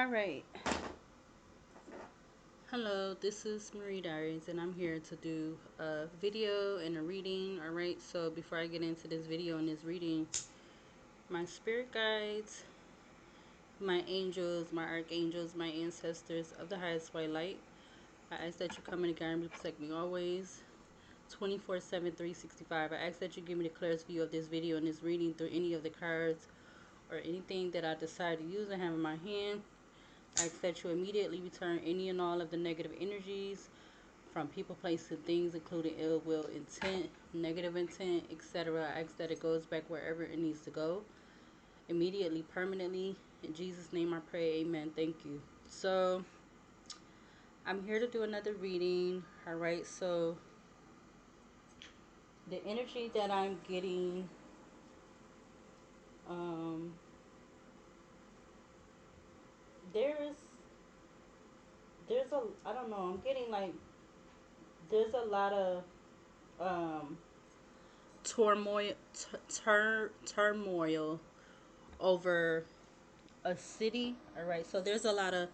All right. Hello, this is Marie Diaries, and I'm here to do a video and a reading. All right. So before I get into this video and this reading, my spirit guides, my angels, my archangels, my ancestors of the highest white light, I ask that you come in and guide me, protect me always, 24/7, 365. I ask that you give me the clearest view of this video and this reading through any of the cards or anything that I decide to use and have in my hand. I ask that you immediately return any and all of the negative energies from people, places, and things, including ill will, intent, negative intent, etc. I ask that it goes back wherever it needs to go, immediately, permanently. In Jesus' name I pray, amen. Thank you. So, I'm here to do another reading. Alright, so the energy that I'm getting, um, there's, I don't know, I'm getting like, there's a lot of, um, turmoil, turmoil over a city. All right, so there's a lot of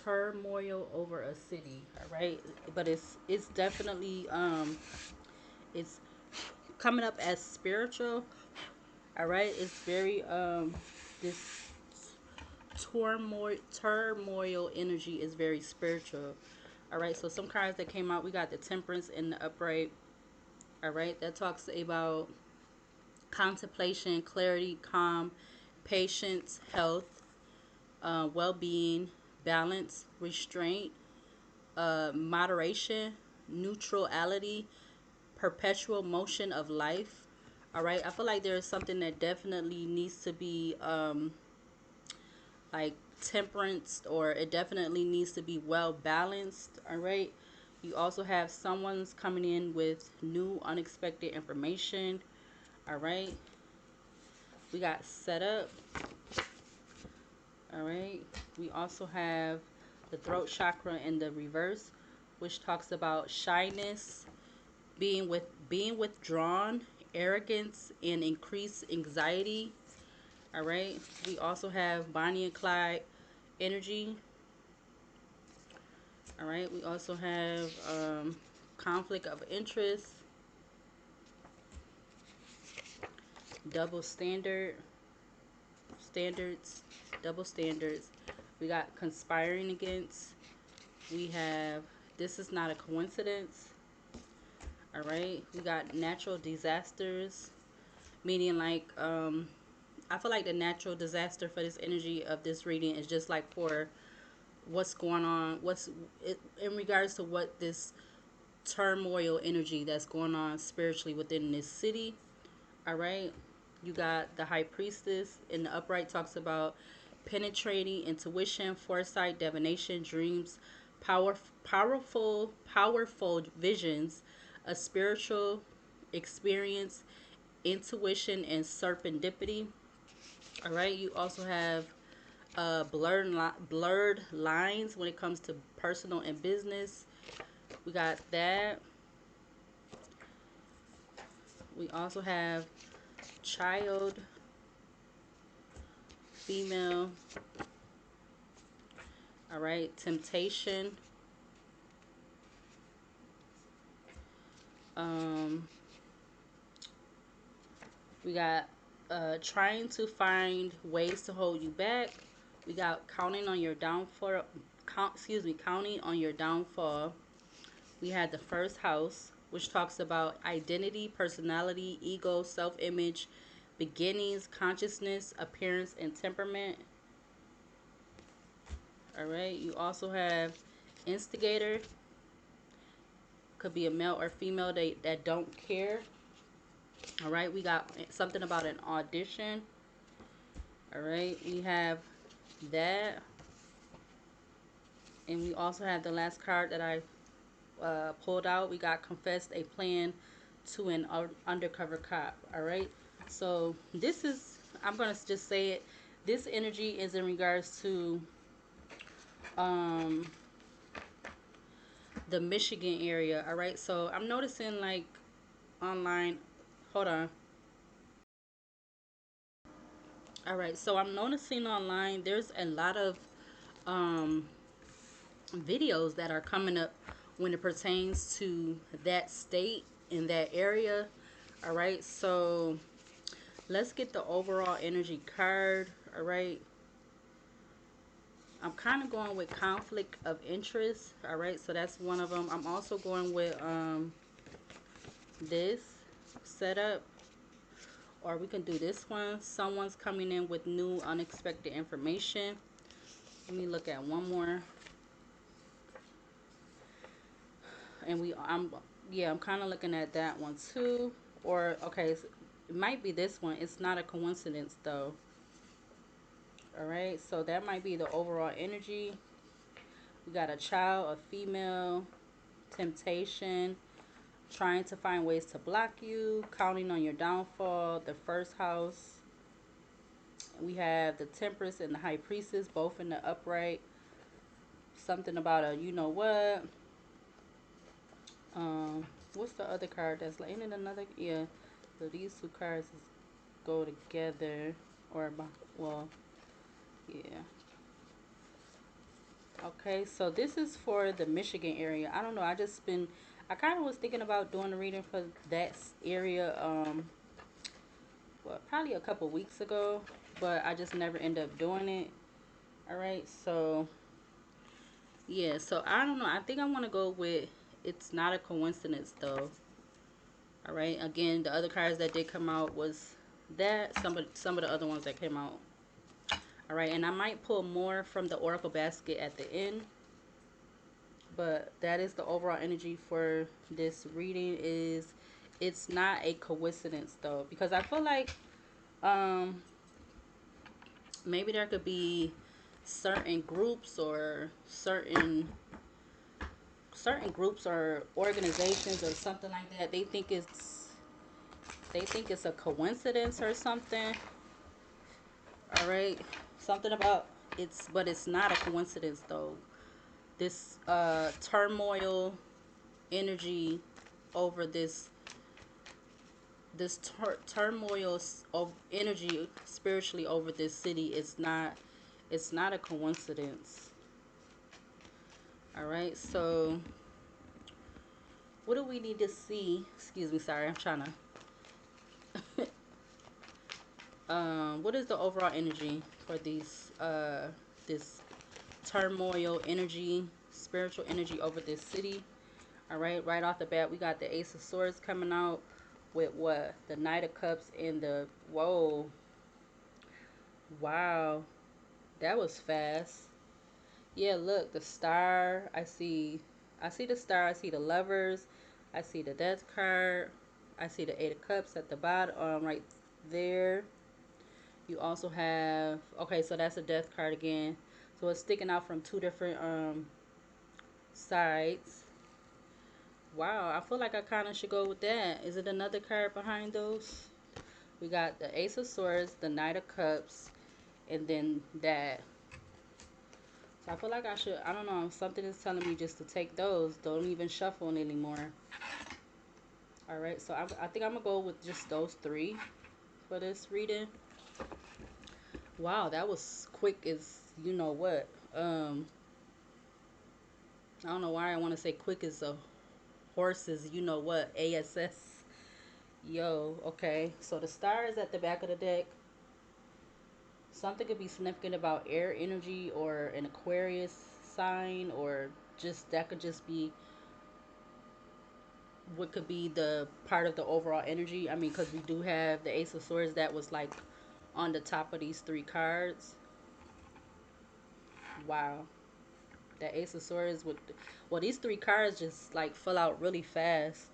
turmoil over a city. All right, but it's definitely it's coming up as spiritual. All right, it's very this turmoil energy is very spiritual. All right, so some cards that came out, we got the Temperance and the Upright. All right, that talks about contemplation, clarity, calm, patience, health, well-being, balance, restraint, moderation, neutrality, perpetual motion of life. All right, I feel like there is something that definitely needs to be like temperance, or it definitely needs to be well balanced. All right, you also have someone's coming in with new unexpected information. All right, we got set up. All right, we also have the throat chakra in the reverse, which talks about shyness, being withdrawn, arrogance, and increased anxiety. All right, we also have Bonnie and Clyde energy. All right, we also have conflict of interest, double standards, double standards. We got conspiring against. We have this is not a coincidence. All right, we got natural disasters, meaning like I feel like the natural disaster for this energy of this reading is just like for what's going on, in regards to what this turmoil energy that's going on spiritually within this city. All right, you got the High Priestess in the upright, talks about penetrating intuition, foresight, divination, dreams, powerful visions, a spiritual experience, intuition, and serendipity. All right, you also have blurred lines when it comes to personal and business. We got that. We also have child, female. All right, temptation. Um, we got trying to find ways to hold you back. We got counting on your downfall. Counting on your downfall. We had the first house, which talks about identity, personality, ego, self-image, beginnings, consciousness, appearance, and temperament. All right. You also have instigator. Could be a male or female that don't care. All right. We got something about an audition. All right. We have that. And we also have the last card that I pulled out. We got confessed a plan to an undercover cop. All right, so this is, I'm gonna just say it, this energy is in regards to um the Michigan area. All right, so I'm noticing like online, hold on. All right, so I'm noticing online there's a lot of um, videos that are coming up when it pertains to that state in that area. All right, so let's get the overall energy card. All right, I'm kind of going with conflict of interest. All right, so that's one of them. I'm also going with this setup, or we can do this one. Someone's coming in with new unexpected information. Let me look at one more. And I'm kind of looking at that one too. Or okay, it might be this one. It's not a coincidence though. All right, so that might be the overall energy. We got a child, a female, temptation, trying to find ways to block you, counting on your downfall, the first house. We have the Temperance and the High Priestess, both in the upright. Something about a you know what. Um, what's the other card that's like? Ain't it another? Yeah. So these two cards go together, or well, yeah. Okay, so this is for the Michigan area. I don't know. I kind of was thinking about doing a reading for that area. Well, probably a couple weeks ago, but I just never end up doing it. All right, so yeah, so I don't know. I think I want to go with it's not a coincidence though. All right. Again, the other cards that did come out was that some of the other ones that came out. All right, and I might pull more from the Oracle basket at the end, but that is the overall energy for this reading. Is it's not a coincidence though, because I feel like um maybe there could be certain groups or certain groups or organizations or something like that. They think it's a coincidence or something. All right, something about but it's not a coincidence though. This turmoil energy over turmoil of energy spiritually over this city. It's not a coincidence. All right, so what do we need to see? Excuse me, sorry, I'm trying to what is the overall energy for this turmoil energy, spiritual energy over this city? All right off the bat, we got the Ace of Swords coming out with what? The Knight of Cups and the whoa. Wow. That was fast. Yeah, look, the star. I see the star, I see the lovers, I see the death card, I see the Eight of Cups at the bottom, right there. You also have okay, so that's a death card again. So it's sticking out from two different sides. Wow, I feel like I kind of should go with that. Is it another card behind those? We got the Ace of Swords, the Knight of Cups, and then that. So I feel like I should, I don't know, something is telling me just to take those. Don't even shuffle anymore. All right, so I think I'm going to go with just those three for this reading. Wow, that was quick as you know what. I don't know why I want to say quick as a horse's you know what, ASS. Yo, okay. So the star is at the back of the deck. Something could be significant about air energy or an Aquarius sign, or just that could just be what could be the part of the overall energy. I mean, because we do have the Ace of Swords that was like on the top of these three cards. Wow. That Ace of Swords with, well, these three cards just like fell out really fast.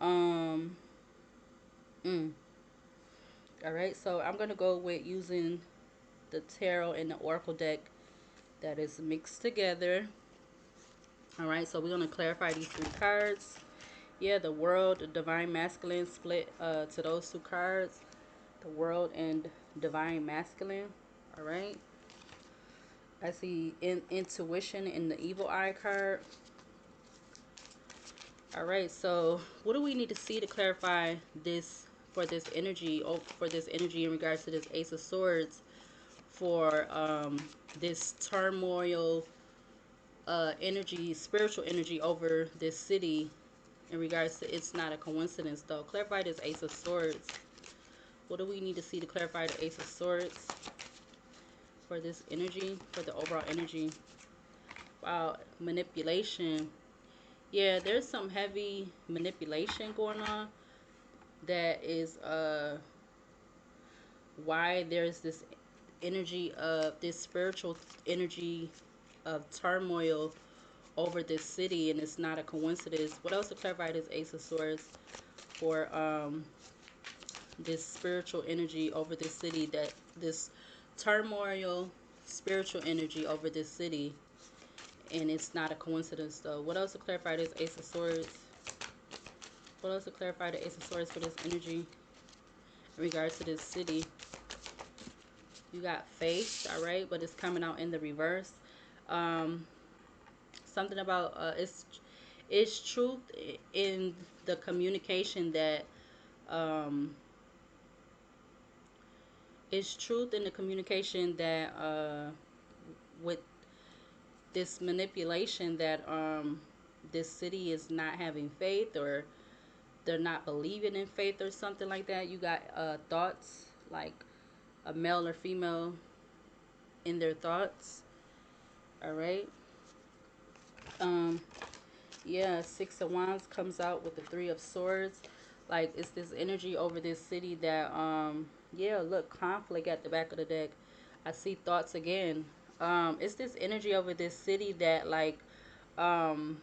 Um, mm. All right, so I'm gonna go with using the tarot and the oracle deck that is mixed together. All right, so we're gonna clarify these three cards. Yeah, the world, the divine masculine split to those two cards, the world and divine masculine. All right, I see intuition in the evil eye card. All right, so what do we need to see to clarify this for this energy? Oh, for this energy in regards to this Ace of Swords for this turmoil energy, spiritual energy over this city in regards to it's not a coincidence though. Clarify this Ace of Swords. What do we need to see to clarify the Ace of Swords for this energy, for the overall energy? Wow, manipulation. Yeah, there's some heavy manipulation going on. That is why there's this energy of this spiritual energy of turmoil over this city, and it's not a coincidence. What else to clarify this Ace of Swords for this spiritual energy over this city, that this turmoil spiritual energy over this city, and it's not a coincidence though. What else to clarify this Ace of Swords? What else to clarify the Ace of Swords for this energy in regards to this city? You got faith, all right, but it's coming out in the reverse. Something about it's truth in the communication that it's truth in the communication that with this manipulation that this city is not having faith, or they're not believing in faith or something like that. You got thoughts like a male or female in their thoughts. All right. Um, yeah, Six of Wands comes out with the Three of Swords. Like it's this energy over this city that yeah, look, conflict at the back of the deck. I see thoughts again. It's this energy over this city that like um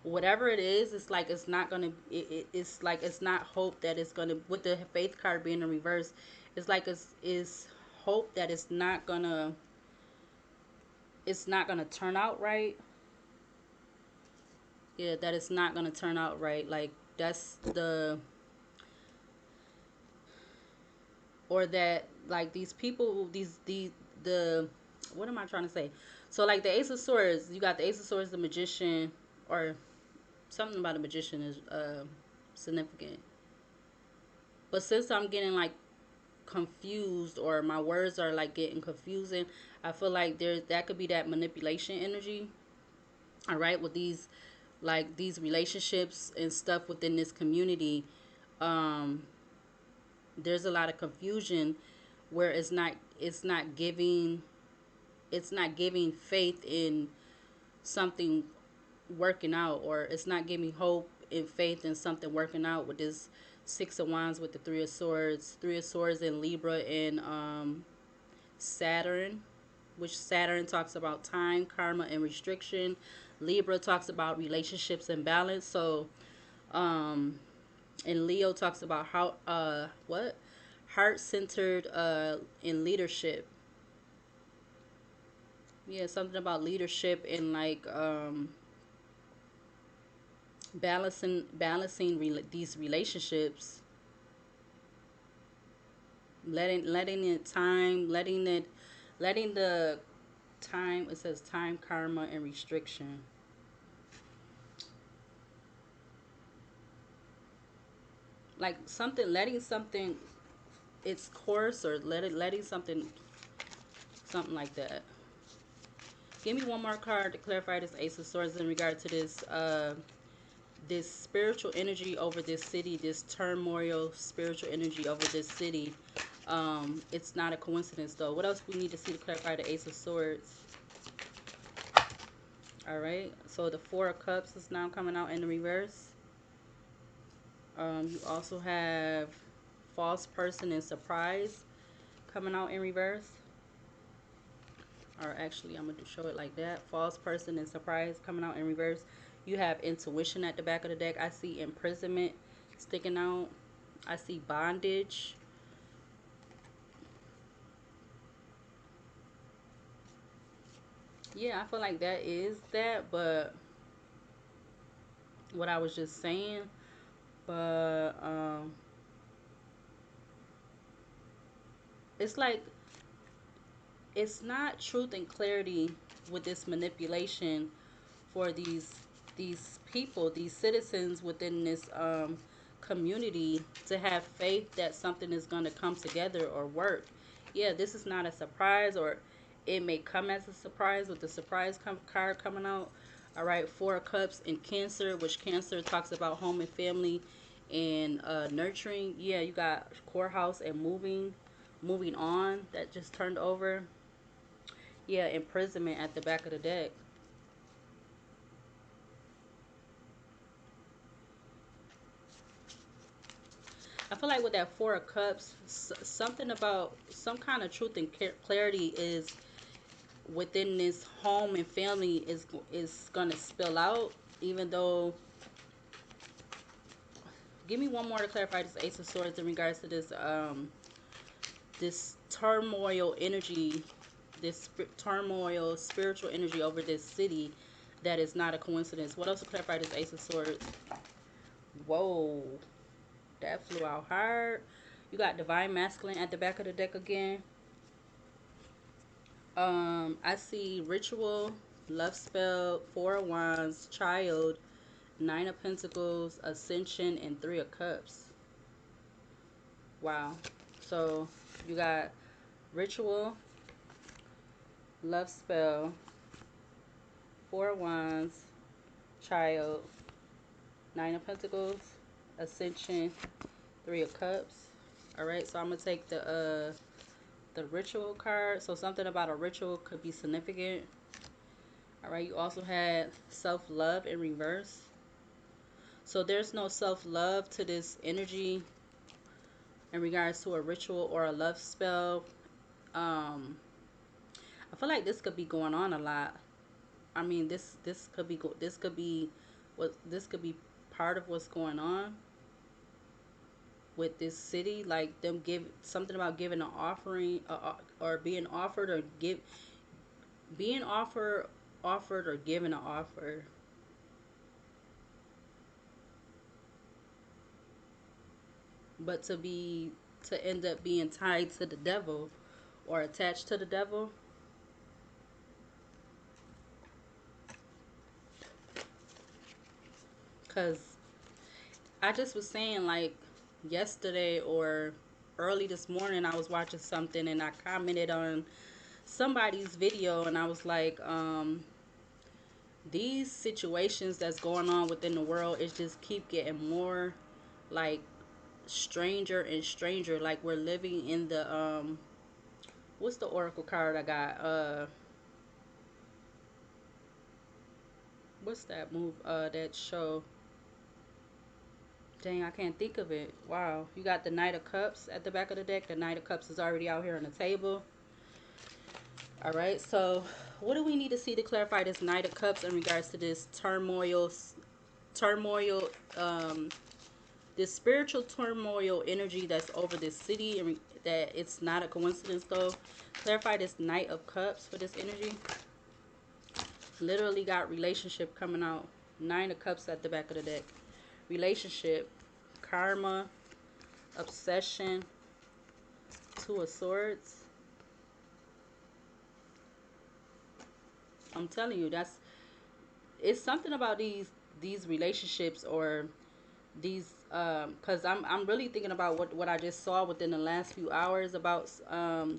whatever it is, it's like it's not gonna it's like it's not hope that it's gonna, with the faith card being in reverse, it's like it's hope that it's not gonna turn out right. Yeah, that it's not gonna turn out right. Like that's the, or that like these people, these the, what am I trying to say? So like the Ace of Swords, you got the Ace of Swords, the Magician, or something about a magician is significant. But since I'm getting like confused, or my words are like getting confusing, I feel like there's that could be that manipulation energy. All right, with these like these relationships and stuff within this community, um there's a lot of confusion where it's not giving faith in something working out, or it's not giving hope and faith in something working out with this Six of Wands with the Three of Swords in Libra and Saturn, which Saturn talks about time, karma, and restriction. Libra talks about relationships and balance. So and Leo talks about how what heart centered in leadership. Yeah, something about leadership and like these relationships, letting it time, letting the time, it says time, karma, and restriction. Like something, letting something its course, or letting something like that. Give me one more card to clarify this Ace of Swords in regard to this spiritual energy over this city, this turmoil spiritual energy over this city. It's not a coincidence though. What else we need to see to clarify the Ace of Swords? All right, so the Four of Cups is now coming out in the reverse. You also have false person and surprise coming out in reverse. Or actually, I'm going to show it like that. False person and surprise coming out in reverse. You have intuition at the back of the deck. I see imprisonment sticking out. I see bondage. Yeah, I feel like that is that, but what I was just saying. But it's like it's not truth and clarity with this manipulation for these people, these citizens within this community to have faith that something is going to come together or work. Yeah, this is not a surprise, or it may come as a surprise with the card coming out. All right, Four of Cups in Cancer, which Cancer talks about home and family and nurturing. Yeah, you got courthouse and moving on that just turned over. Yeah, imprisonment at the back of the deck. I feel like with that Four of Cups, something about some kind of truth and clarity is within this home and family is gonna spill out. Even though, give me one more to clarify this Ace of Swords in regards to this turmoil energy, turmoil spiritual energy over this city. That is not a coincidence. What else to clarify this Ace of Swords? Whoa, that flew out hard. You got divine masculine at the back of the deck again. I see ritual, love spell, Four of Wands, child, Nine of Pentacles, Ascension, and Three of Cups. Wow. So you got ritual, love spell, Four of Wands, child, Nine of Pentacles, Ascension, Three of Cups. All right. So I'm gonna take the ritual card. So something about a ritual could be significant. All right. You also had self-love in reverse. So there's no self-love to this energy in regards to a ritual or a love spell. Um, I feel like this could be going on a lot. I mean, this could be this could be part of what's going on with this city. Like them give something about giving an offering, or being offered, or being offered or given an offer. But to end up being tied to the devil or attached to the devil. Because I just was saying, like, yesterday or early this morning, I was watching something and I commented on somebody's video, and I was like, these situations that's going on within the world is just keep getting more like stranger and stranger. Like we're living in the what's the oracle card I got? What's that move? That show? Dang, I can't think of it. Wow. You got the Knight of Cups at the back of the deck. The Knight of Cups is already out here on the table. All right. So, what do we need to see to clarify this Knight of Cups in regards to this turmoil, this spiritual turmoil energy that's over this city, and that it's not a coincidence though. Clarify this Knight of Cups for this energy. Literally got relationship coming out. Nine of Cups at the back of the deck. Relationship, karma, obsession, Two of Swords. I'm telling you, it's something about these relationships, or these because I'm really thinking about what I just saw within the last few hours about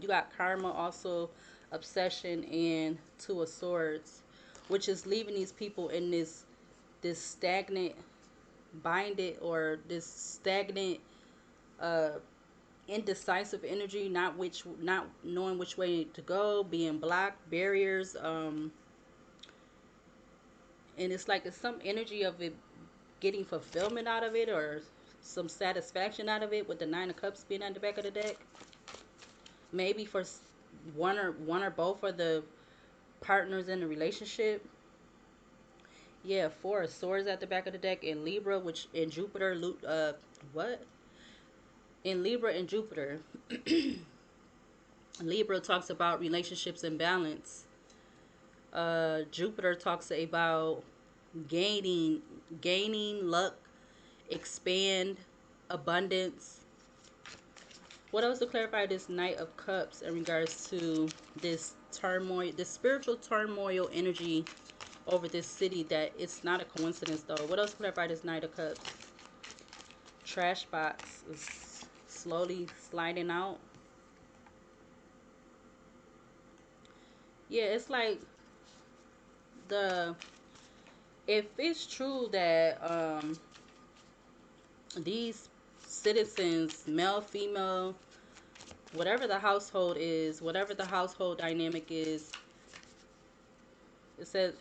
you got karma, also obsession, and Two of Swords, which is leaving these people in this stagnant binded, or this stagnant uh indecisive energy, not knowing which way to go, being blocked, barriers, and it's like it's some energy of it getting fulfillment out of it, or some satisfaction out of it, with the Nine of Cups being at the back of the deck. Maybe for one or both of the partners in the relationship. Yeah, Four of Swords at the back of the deck in Libra, which in Jupiter, what? In Libra and Jupiter. Libra talks about relationships and balance. Jupiter talks about gaining, luck, expand, abundance. What else to clarify this Knight of Cups in regards to this turmoil, this spiritual turmoil energy over this city, that it's not a coincidence though? What else to clarify this Knight of Cups? trash box is slowly sliding out. Yeah, it's like the if it's true that these citizens, male, female, whatever the household is, whatever the household dynamic is, it says,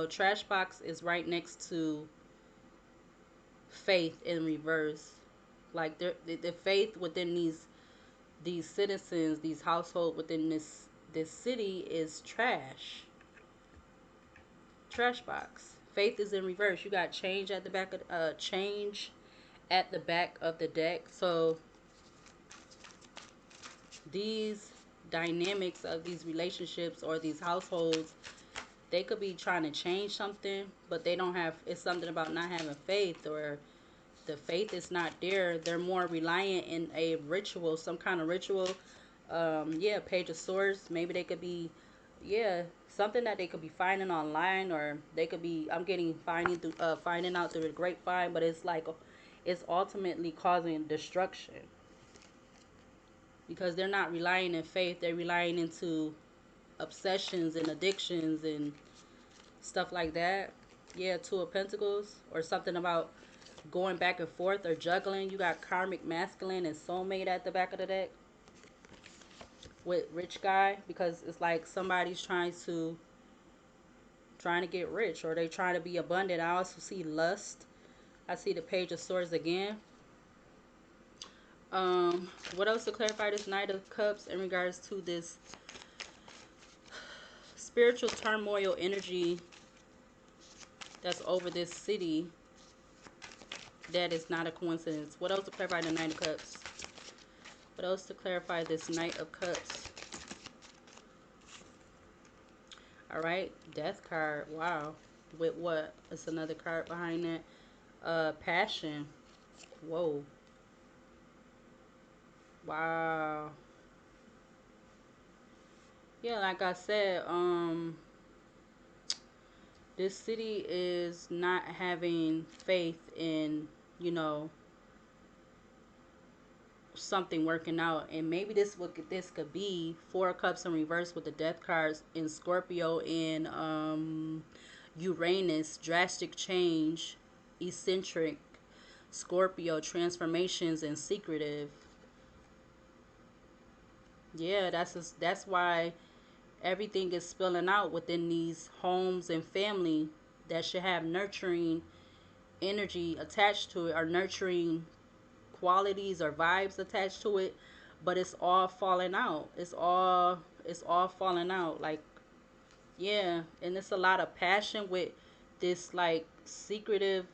trash box is right next to faith in reverse. Like the faith within these citizens, these household within this city is trash box. Faith is in reverse. You got change at the back of change at the back of the deck. So these dynamics of these relationships or these households, they could be trying to change something, but they don't have, it's something about not having faith, or the faith is not there. They're more reliant in a ritual, some kind of ritual. Yeah, Page of Swords. Maybe they could be, yeah, something that they could be finding online, or they could be, I'm getting finding out through the grapevine, but it's like, it's ultimately causing destruction because they're not relying in faith. They're relying into obsessions and addictions and stuff like that. Yeah, Two of Pentacles, or something about going back and forth or juggling. You got karmic masculine and soulmate at the back of the deck with rich guy, because it's like somebody's trying to get rich, or they trying to be abundant. I also see lust. I see the Page of Swords again. What else to clarify this Knight of Cups in regards to this spiritual turmoil energy that's over this city? That is not a coincidence. What else to clarify the Knight of Cups? What else to clarify this Knight of Cups? All right, Death card. Wow. With what? It's another card behind that. Passion. Whoa. Wow. Yeah, like I said, this city is not having faith in, you know, something working out. And maybe this could be Four of Cups in reverse with the Death cards in Scorpio and Uranus, drastic change, eccentric, Scorpio, transformations, and secretive. Yeah, that's why everything is spilling out within these homes and family that should have nurturing energy attached to it, or nurturing qualities or vibes attached to it, but it's all falling out. It's all falling out. Like, yeah, and it's a lot of passion with this, like, secretive,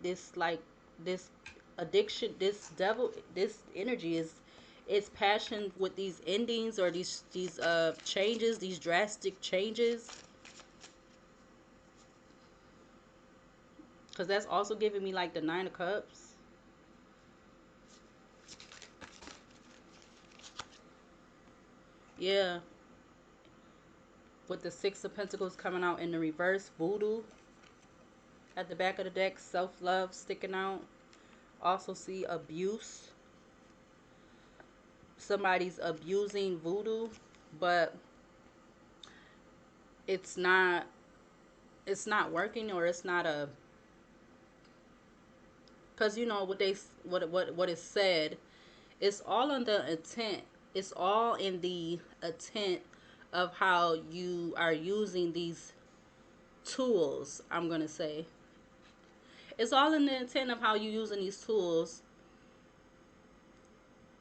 this, like, this addiction, this devil, this energy is, it's passion with these endings, or these changes, these drastic changes, because that's also giving me like the Nine of Cups. Yeah, with the Six of Pentacles coming out in the reverse, voodoo at the back of the deck, self-love sticking out. Also see abuse. Somebody's abusing voodoo, but it's not it's not working, or it's not a, because you know what is said, it's all in the intent. It's all in the intent of how you are using these tools. I'm gonna say it's all in the intent of how you're using these tools,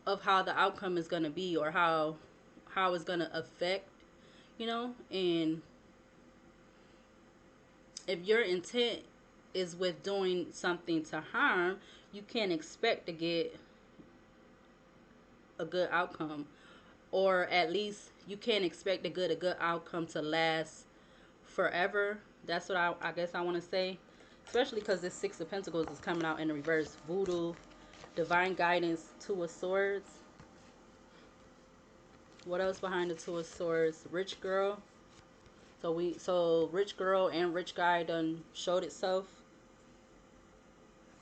of how the outcome is gonna be, or how it's gonna affect, and if your intent is with doing something to harm, you can't expect to get a good outcome, or at least you can't expect a good outcome to last forever. That's what I guess I want to say, especially because this Six of Pentacles is coming out in the reverse. Voodoo, divine guidance, Two of Swords. What else behind the Two of Swords? Rich girl. So rich girl and rich guy done showed itself.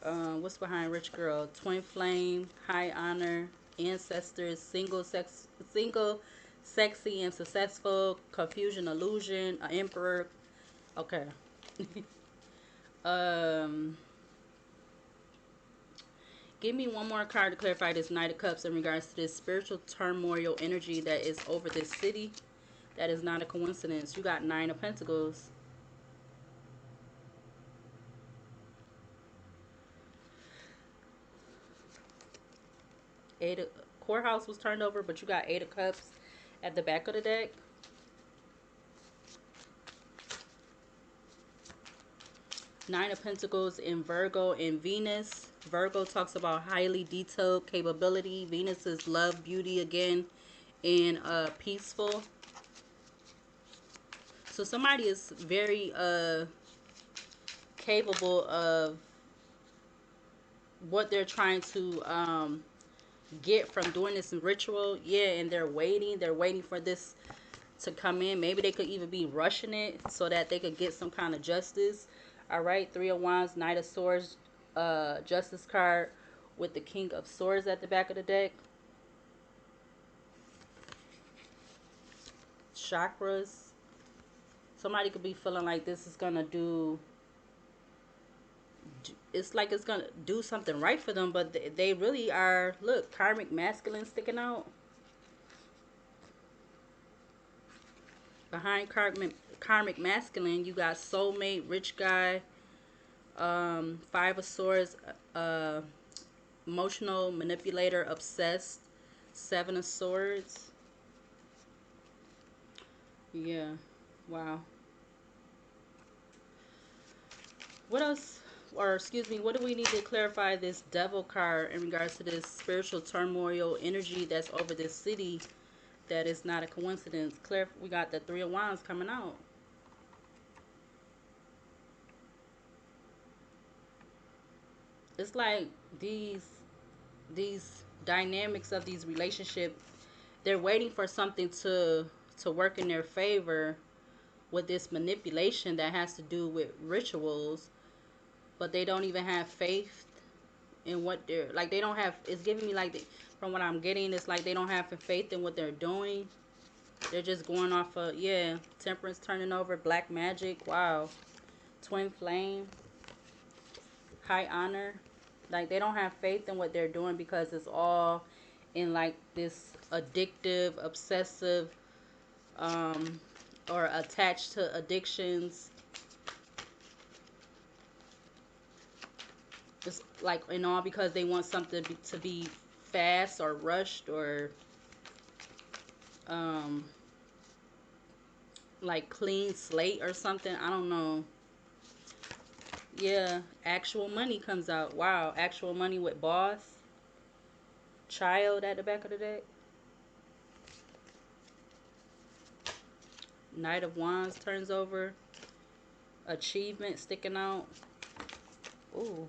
What's behind rich girl? Twin flame, high honor, ancestors, single, sexy and successful, confusion, illusion, emperor. Okay. um, Give me one more card to clarify this Knight of Cups in regards to this spiritual turmoil energy that is over this city. That is not a coincidence. You got Nine of Pentacles. Eight of, Courthouse was turned over, but you got Eight of Cups at the back of the deck. Nine of Pentacles in Virgo and Venus. Virgo talks about highly detailed capability. Venus is love, beauty again, and peaceful. So somebody is very capable of what they're trying to get from doing this ritual. Yeah, and they're waiting. They're waiting for this to come in. Maybe they could even be rushing it so that they could get some kind of justice. All right, Three of Wands, Knight of Swords, Justice card with the King of Swords at the back of the deck. Chakras. Somebody could be feeling like this is gonna do. It's like it's gonna do something right for them, but they really are. Look, karmic masculine sticking out. Behind karmic masculine, you got soulmate, rich guy, Five of Swords, emotional manipulator, obsessed, Seven of Swords. Yeah, wow. What else? Or excuse me, what do we need to clarify this Devil card in regards to this spiritual turmoil energy that's over this city? That is not a coincidence. We got the Three of Wands coming out. It's like these dynamics of these relationships, they're waiting for something to work in their favor with this manipulation that has to do with rituals, but they don't even have faith in what they're like. They don't have. It's giving me like from what I'm getting, it's like they don't have faith in what they're doing. They're just going off of, yeah, Temperance turning over, black magic. Wow. Twin flame, high honor. Like they don't have faith in what they're doing because it's all in like this addictive, obsessive, um, or attached to addictions. It's like and all because they want something to be fast or rushed or um, like clean slate or something. I don't know. Yeah, actual money comes out. Wow, actual money with boss. Child at the back of the deck. Knight of Wands turns over. Achievement sticking out. Ooh.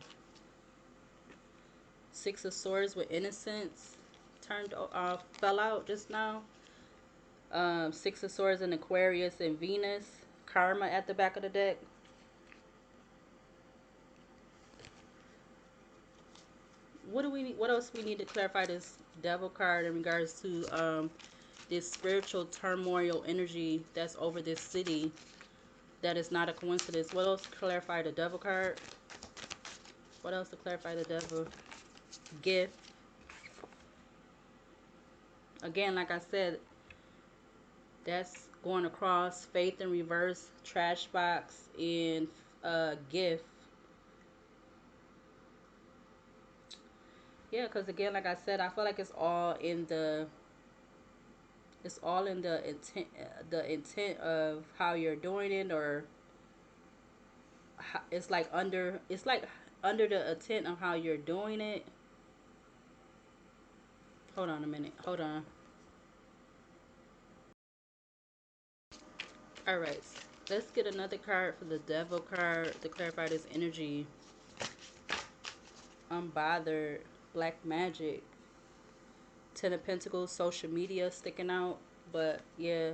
Six of Swords with innocence fell out just now. Six of Swords in Aquarius and Venus. Karma at the back of the deck. What else we need to clarify this Devil card in regards to this spiritual turmoil energy that's over this city? That is not a coincidence. What else to clarify the Devil card? What else to clarify the Devil? Gift. Again, like I said, that's going across faith in reverse, trash box, and gift. Yeah, because again, like I said, I feel like it's all in the intent of how you're doing it, or it's like under the intent of how you're doing it. Hold on a minute. Hold on. All right. Let's get another card for the Devil card to clarify this energy. Unbothered, black magic, Ten of Pentacles, social media sticking out, but yeah,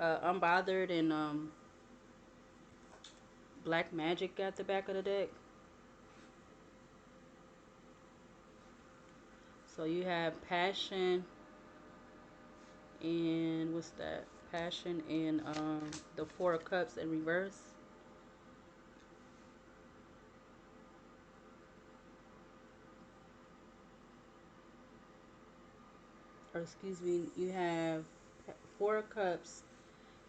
unbothered and black magic at the back of the deck. So you have passion and what's that? Passion and the Four of Cups in reverse. Or excuse me, you have Four of Cups,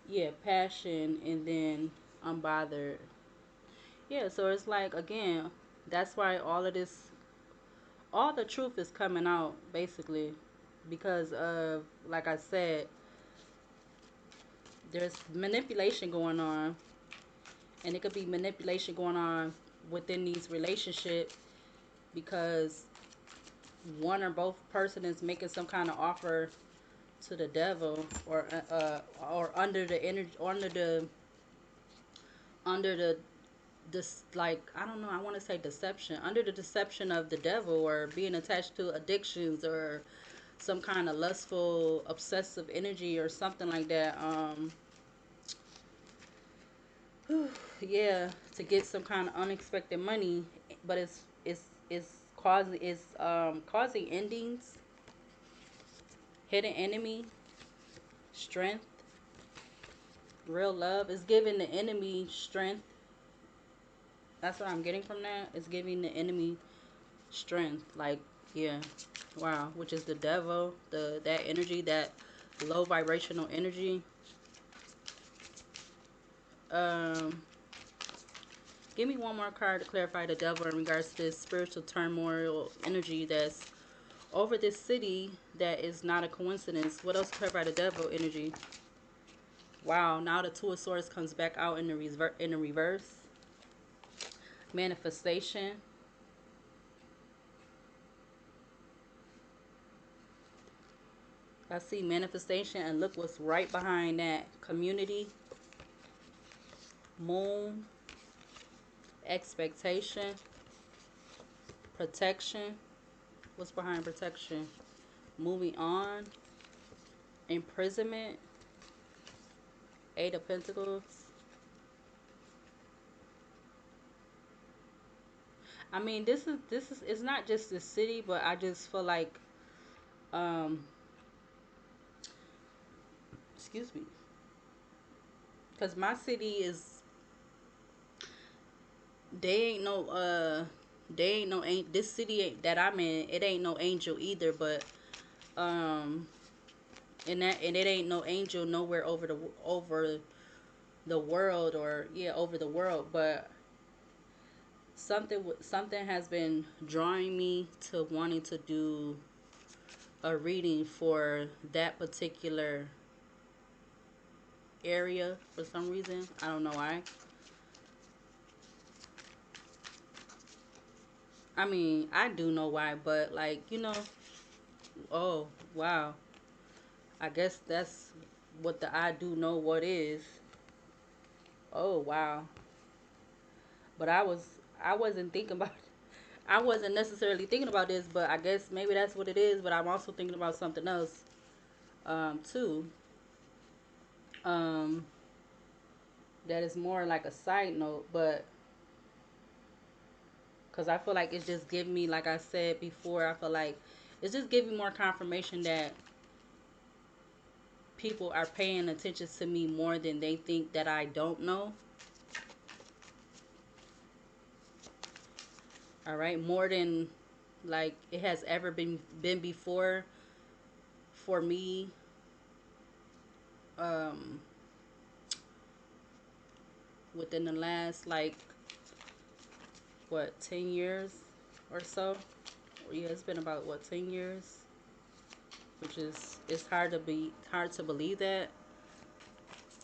yeah, passion, and then unbothered. Yeah, so it's like again, that's why all of this, all the truth is coming out basically, because of, like I said, there's manipulation going on, and it could be manipulation going on within these relationships because one or both person is making some kind of offer to the devil, or under the energy, under the this, like, I don't know, I want to say deception, under the deception of the devil, or being attached to addictions or some kind of lustful obsessive energy or something like that. Yeah, to get some kind of unexpected money, but it's causing endings, hidden enemy, strength, real love is giving the enemy strength. That's what I'm getting from that. It's giving the enemy strength. Like, yeah, wow, which is the devil, that energy, that low vibrational energy. Um, Give me one more card to clarify the devil in regards to this spiritual turmoil energy that's over this city that is not a coincidence. What else clarify the devil energy? Wow, now the Two of Swords comes back out in the reverse. Manifestation. I see manifestation, and look what's right behind that. Community, moon, expectation, protection. What's behind protection? Moving on, imprisonment, Eight of Pentacles. I mean, this is it's not just the city, but I just feel like, um, excuse me, because my city is, they ain't no ain't this city that I'm in, it ain't no angel either, but um and it ain't no angel nowhere over the world, or yeah, over the world, but something has been drawing me to wanting to do a reading for that particular area for some reason. I don't know why. I mean, I do know why, but like, oh, wow. I guess that's what the I do know what is. Oh, wow. But I wasn't thinking about I wasn't necessarily thinking about this, but I guess maybe that's what it is, but I'm also thinking about something else too. Um that is more like a side note, but cuz I feel like it's just giving me, like I said before, I feel like it's just giving more confirmation that people are paying attention to me more than they think that I don't know. All right, more than like it has ever been before for me. Um, Within the last, like, what, 10 years or so. Yeah, it's been about what, 10 years, which is, it's hard to believe that.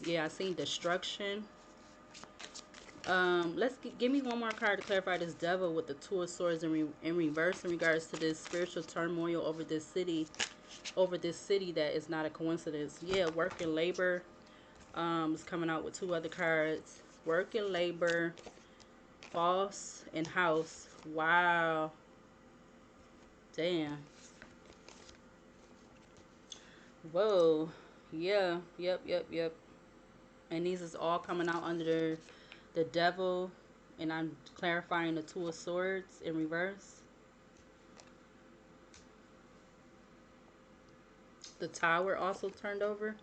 Yeah, I seen destruction. Give me one more card to clarify this devil with the Two of Swords in reverse in regards to this spiritual turmoil over this city that is not a coincidence. Yeah, work and labor. Is coming out with two other cards. Work and labor, false, and house. Wow. Damn. Whoa. Yeah. Yep. Yep. Yep. And these is all coming out under the devil. And I'm clarifying the Two of Swords in reverse. The Tower also turned over.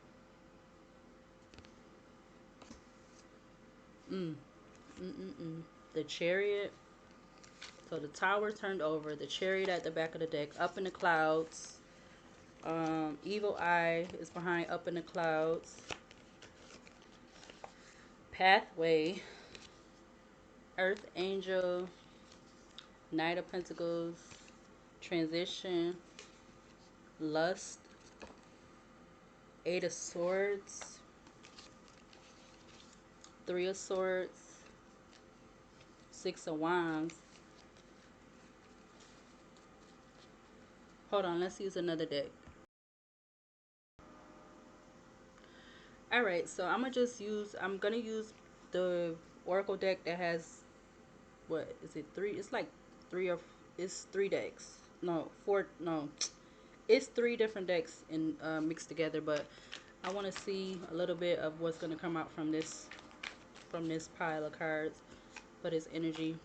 Mm, the Chariot. So the Tower turned over. The Chariot at the back of the deck. Up in the clouds. Evil Eye is behind Up in the Clouds. Pathway. Earth Angel. Knight of Pentacles. Transition. Lust. Eight of Swords. Three of Swords. Six of Wands. Hold on, let's use another deck. Alright, so I'm gonna use the Oracle deck that has, what is it, three? It's like it's three decks. No, four, no. It's three different decks in mixed together, but I want to see a little bit of what's gonna come out from this pile of cards for this energy.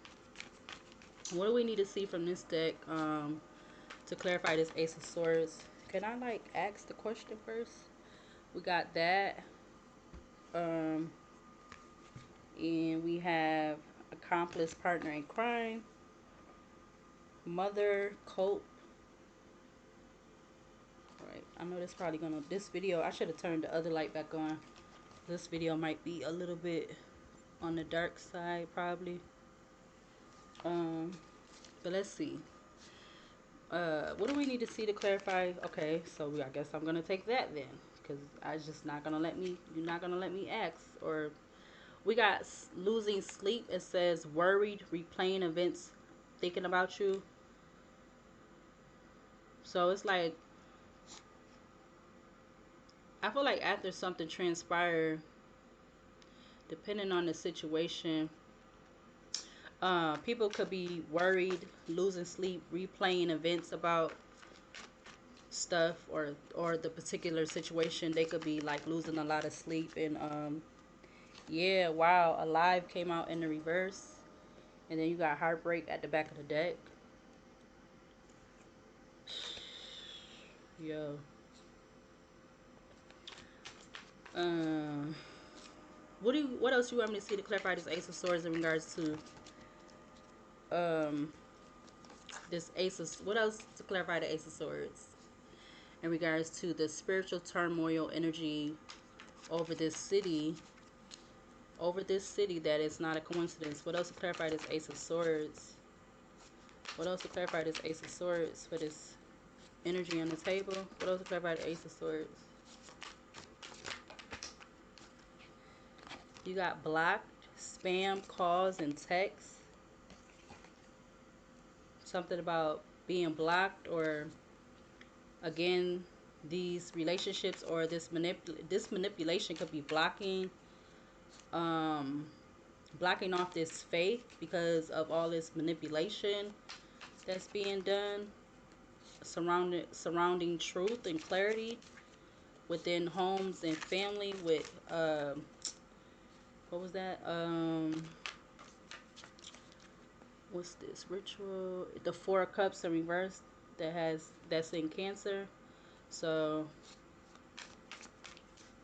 What do we need to see from this deck to clarify this Ace of Swords? Can I like ask the question first? We got that. And we have accomplice, partner in crime, mother, cope. Right, I know this probably gonna, this video, I should have turned the other light back on. This video might be a little bit on the dark side probably. But let's see. What do we need to see to clarify? Okay, so I guess I'm gonna take that then, because I just not gonna let me, you're not gonna let me ask. Or we got losing sleep. It says worried, replaying events, thinking about you. So it's like, I feel like after something transpired, depending on the situation, people could be worried, losing sleep, replaying events about stuff, or the particular situation. They could be like losing a lot of sleep. And yeah, wow, alive came out in the reverse, and then you got heartbreak at the back of the deck. Yo. What else you want me to see to clarify this Ace of Swords in regards to this Ace of, what else to clarify the Ace of Swords in regards to the spiritual turmoil energy over this city, that is not a coincidence? What else to clarify this Ace of Swords? What else to clarify this Ace of Swords for this energy on the table? What else to clarify the Ace of Swords? You got blocked, spam calls and texts. Something about being blocked, or again, these relationships or this manipulation could be blocking blocking off this faith because of all this manipulation that's being done surrounding truth and clarity within homes and family. With what was that, what's this ritual, the Four of Cups in reverse, that's in Cancer. So,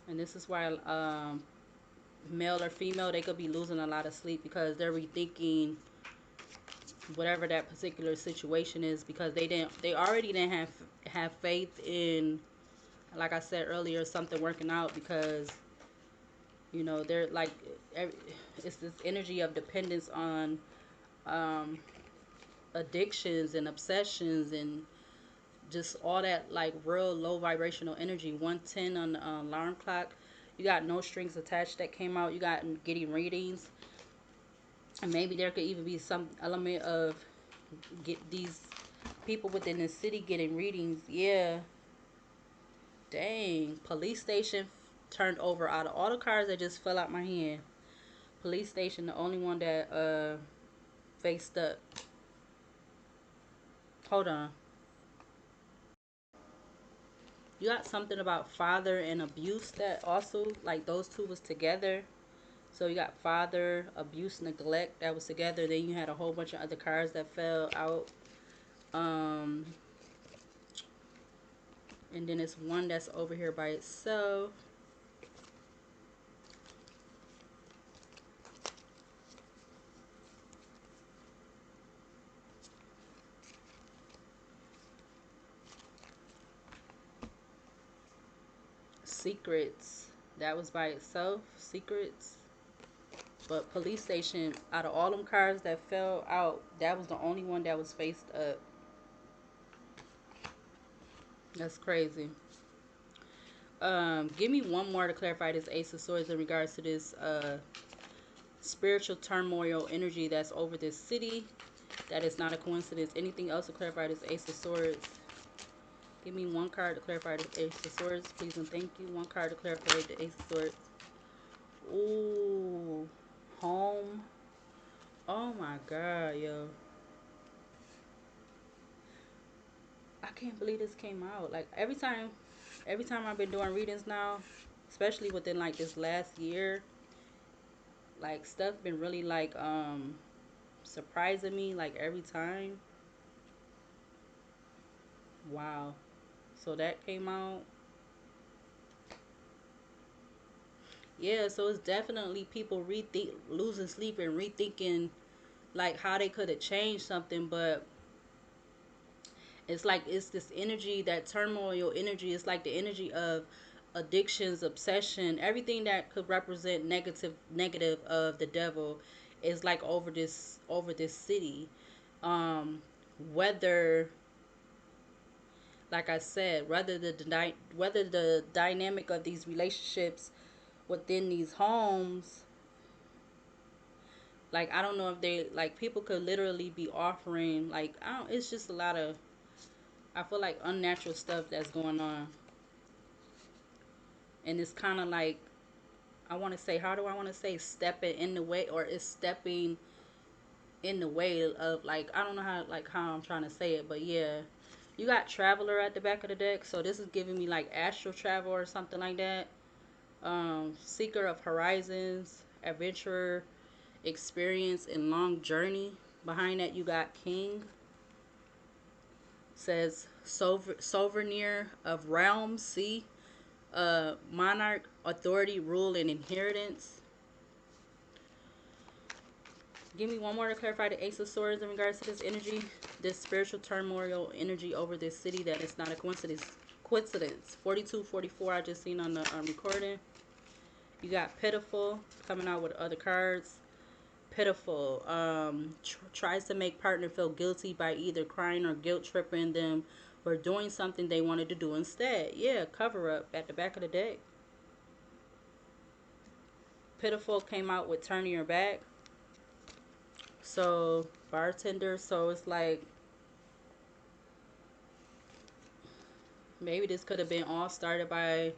and this is why male or female, they could be losing a lot of sleep because they're rethinking whatever that particular situation is, because they already didn't have faith in, like I said earlier, something working out, because you know they're like, it's this energy of dependence on addictions and obsessions and just all that, like real low vibrational energy. 110 on the alarm clock. You got no strings attached that came out. You got getting readings, and maybe there could even be some element of get these people within the city getting readings. Yeah, dang. Police station turned over. Out of all the cards that just fell out my hand, police station the only one that faced up. Hold on. You got something about father and abuse that also, like those two was together. So you got father, abuse, neglect, that was together. Then you had a whole bunch of other cards that fell out. And then it's one that's over here by itself. Secrets. That was by itself. Secrets. But police station, out of all them cards that fell out, that was the only one that was faced up. That's crazy. Give me one more to clarify this Ace of Swords in regards to this spiritual turmoil energy that's over this city. That is not a coincidence. Anything else to clarify this Ace of Swords? Give me one card to clarify this Ace of Swords, please and thank you. One card to clarify the Ace of Swords. Ooh, home. Oh my God, yo. I can't believe this came out. Like every time I've been doing readings now, especially within like this last year, like stuff been really like surprising me like every time. Wow. So that came out. Yeah, so it's definitely people rethink losing sleep and rethinking like how they could have changed something, but it's like it's this energy, that turmoil energy. It's like the energy of addictions, obsession, everything that could represent negative of the devil is like over this city. Um, whether, like I said, whether the dynamic of these relationships within these homes, like I don't know if they like people could literally be offering like I don't. It's just a lot of, I feel like, unnatural stuff that's going on, and it's kind of like, I want to say, how do I want to say, stepping in the way, or it's stepping in the way of, like, I don't know how I'm trying to say it, but yeah, you got Traveler at the back of the deck, so this is giving me like astral travel or something like that. Seeker of horizons, adventurer, experience, and long journey. Behind that, you got King. Says souvenir of realms. See, monarch, authority, rule, and inheritance. Give me one more to clarify the Ace of Swords in regards to this energy, this spiritual turmoil energy over this city that is not a coincidence. 42, 44. I just seen on the recording. You got pitiful coming out with other cards. Pitiful. Tries to make partner feel guilty by either crying or guilt tripping them or doing something they wanted to do instead. Yeah, cover up at the back of the deck. Pitiful came out with turning your back. So bartender. So it's like maybe this could have been all started by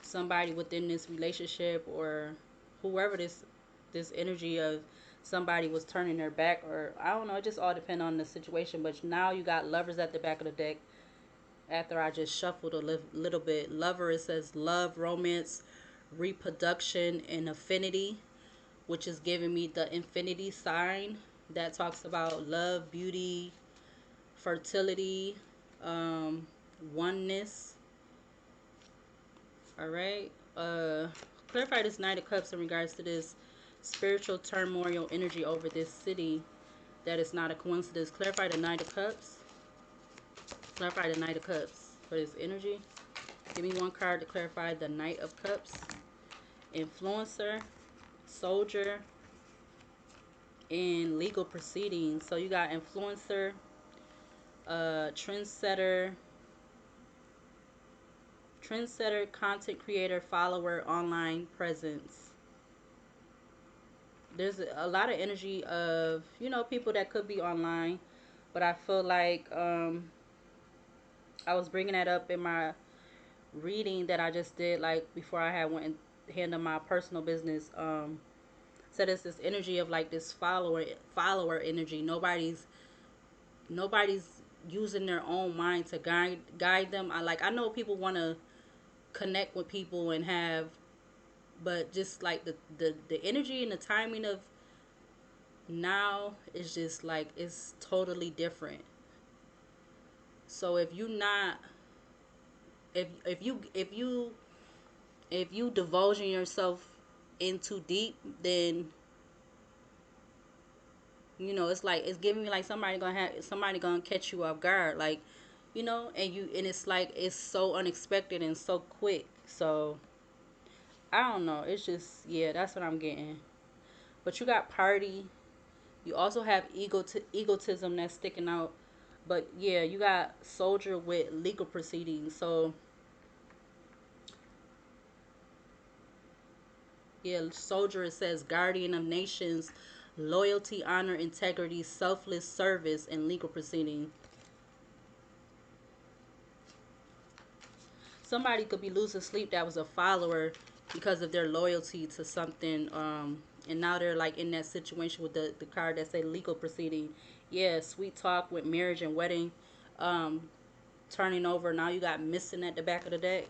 somebody within this relationship, or whoever this energy of somebody was turning their back, or I don't know, it just all depends on the situation. But now you got lovers at the back of the deck after I just shuffled a little bit. Lover, it says love, romance, reproduction, and affinity, which is giving me the infinity sign that talks about love, beauty, fertility, um, oneness. All right. Clarify this Knight of Cups in regards to this spiritual turmoil energy over this city that is not a coincidence. Clarify the Knight of Cups. Clarify the Knight of Cups for this energy. Give me one card to clarify the Knight of Cups. Influencer, soldier, and legal proceedings. So you got influencer, trendsetter, content creator, follower, online presence. There's a lot of energy of, people that could be online, but I feel like I was bringing that up in my reading that I just did, like before I had went and handled my personal business. So there's this energy of like this follower energy. Nobody's using their own mind to guide them. I know people want to connect with people and have, but just like the energy and the timing of now is just like it's totally different. So if you not if you divulging yourself in too deep, then it's like it's giving me like somebody gonna catch you off guard, like and it's like it's so unexpected and so quick. So I don't know. It's just, yeah, that's what I'm getting. But you got party. You also have egotism that's sticking out. But yeah, you got soldier with legal proceedings. So yeah, soldier, it says guardian of nations, loyalty, honor, integrity, selfless service, and legal proceeding. Somebody could be losing sleep that was a follower because of their loyalty to something, and now they're like in that situation with the card that say legal proceeding. Yeah, sweet talk with marriage and wedding, um turning over. Now you got missing at the back of the deck.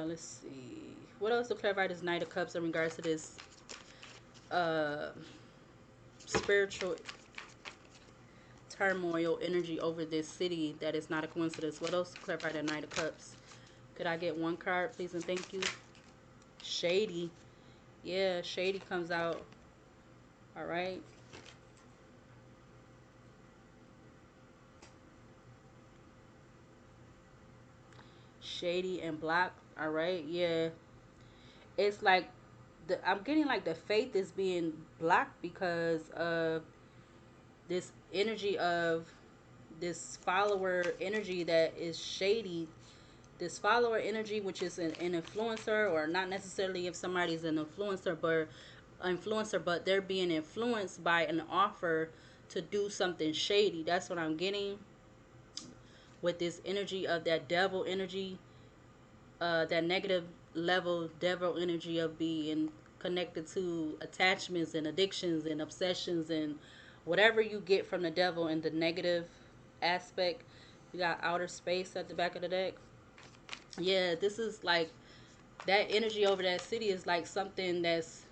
Let's see, what else to clarify this Knight of Cups in regards to this uh spiritual turmoil energy over this city that is not a coincidence. What else to clarify that Knight of Cups? Could I get one card, please, and thank you? Shady. Yeah, shady comes out. All right. Shady and black. All right. Yeah. It's like I'm getting like the faith is being blocked because of this energy of this follower energy that is shady. This follower energy, which is an influencer, or not necessarily if somebody's an influencer, but they're being influenced by an offer to do something shady. That's what I'm getting with this energy of that devil energy, that negative level devil energy of being connected to attachments and addictions and obsessions and whatever you get from the devil in the negative aspect. You got outer space at the back of the deck. Yeah, this is like that energy over that city is like something that's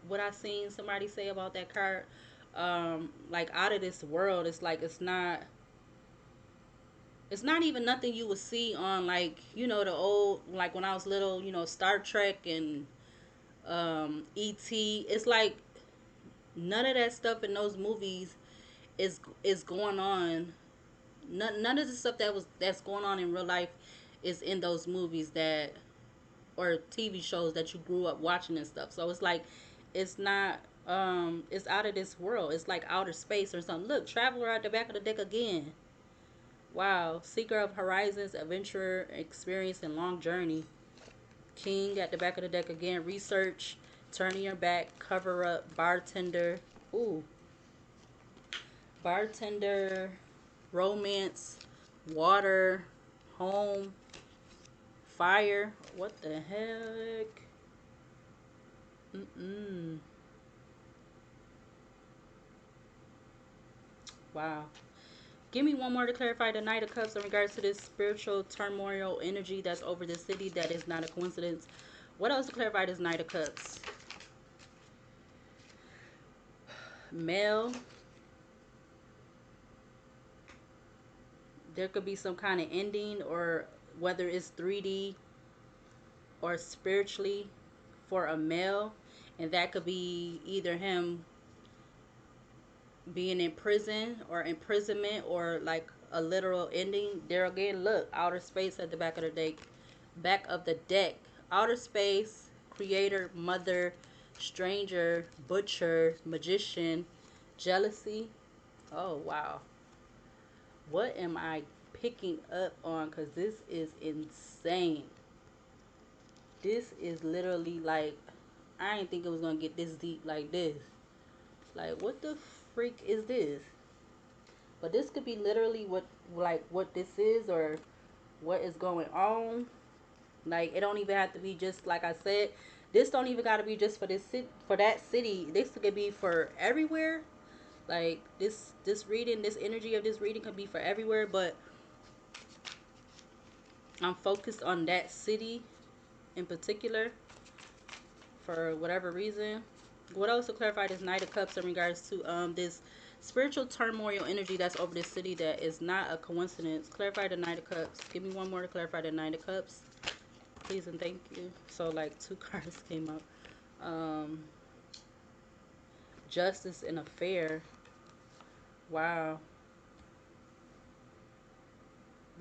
what I seen somebody say about that card. Like out of this world. It's like it's not even nothing you would see on, like, the old, like when I was little, Star Trek and ET. It's like none of that stuff in those movies is going on. None of the stuff that's going on in real life is in those movies that, or TV shows that you grew up watching and stuff. So it's like it's not, it's out of this world. It's like outer space or something. Look, Traveler at the back of the deck again. Wow. Seeker of horizons, adventurer, experience, and long journey. King at the back of the deck again. Research, turning your back, cover up, bartender. Ooh. Bartender, romance, water, home, fire. What the heck? Mm-mm. Wow. Give me one more to clarify the Knight of Cups in regards to this spiritual turmoil energy that's over the city that is not a coincidence. What else to clarify this Knight of Cups? Male. There could be some kind of ending, or whether it's 3D or spiritually, for a male. And that could be either him being in prison or imprisonment, or like a literal ending. There again, look, outer space at the back of the deck. Back of the deck. Outer space, creator, mother, stranger, butcher, magician, jealousy. Oh wow. What am I picking up on? Because this is insane. This is literally like, I didn't think it was gonna get this deep like this. Like, what the freak is this? But this could be literally what this is, or what is going on. Like, it don't even have to be just like I said. This don't even got to be just for for that city. This could be for everywhere. Like this reading, this energy of this reading could be for everywhere. But I'm focused on that city in particular. for whatever reason. What else to clarify this Knight of Cups in regards to this spiritual turmoil energy that's over this city that is not a coincidence? Clarify the Knight of Cups. Give me one more to clarify the Knight of Cups, please and thank you. So like two cards came up. Justice and affair. Wow.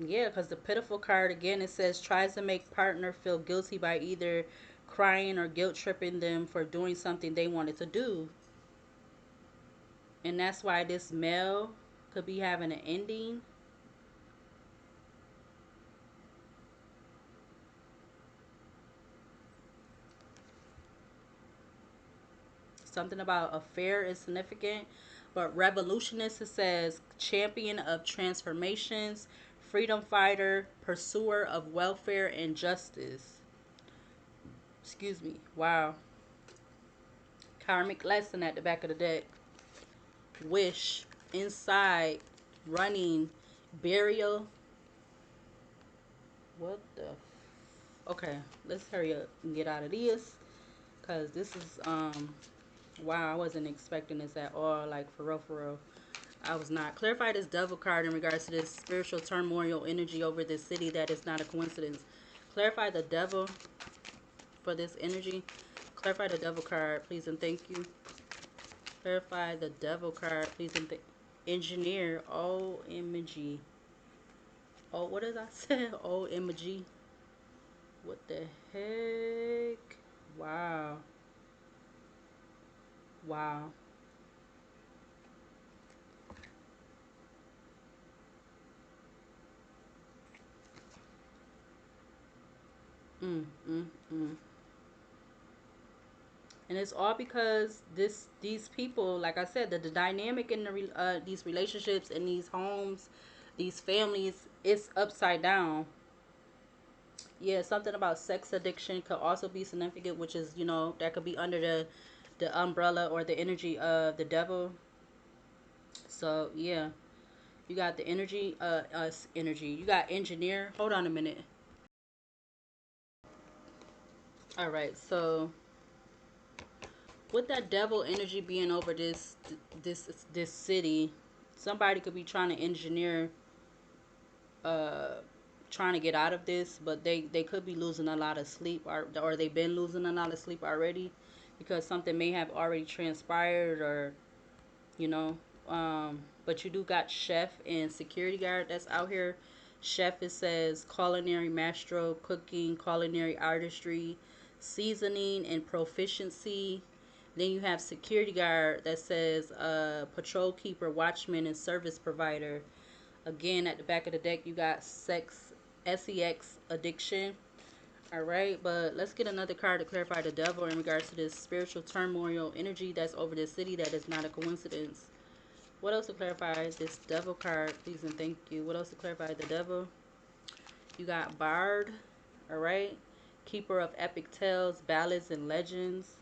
Yeah, because the pitiful card again, it says tries to make partner feel guilty by either crying or guilt tripping them for doing something they wanted to do. And that's why this male could be having an ending. Something about affair is significant. But revolutionist, it says champion of transformations, freedom fighter, pursuer of welfare and justice. Excuse me. Wow. Karmic lesson at the back of the deck. Wish, inside, running, burial. What the? Okay, let's hurry up and get out of this. Because this is, wow, I wasn't expecting this at all. Like, for real, for real. I was not. Clarify this devil card in regards to this spiritual turmoil energy over this city that is not a coincidence. Clarify the devil for this energy. Clarify the devil card, please and thank you. Clarify the devil card, please and thank engineer. OMG. Oh, what did I say? OMG. What the heck? Wow. Wow. Mm, mm, mm. And it's all because these people, like I said, the dynamic in these relationships and these homes, these families, it's upside down. Yeah, something about sex addiction could also be significant, which is, that could be under the umbrella or the energy of the devil. So yeah, you got the energy, energy. You got engineer. Hold on a minute. All right, so with that devil energy being over this city, somebody could be trying to engineer, uh trying to get out of this, but they could be losing a lot of sleep, or they've been losing a lot of sleep already, because something may have already transpired, or you know but you do got chef and security guard that's out here. Chef, it says culinary maestro, cooking, culinary artistry, seasoning and proficiency. Then you have security guard that says patrol keeper, watchman and service provider. Again, at the back of the deck, you got sex addiction. All right, but let's get another card to clarify the devil in regards to this spiritual turmoil energy that's over this city that is not a coincidence. What else to clarify this devil card, please and thank you? What else to clarify the devil? You got bard, all right, keeper of epic tales, ballads and legends.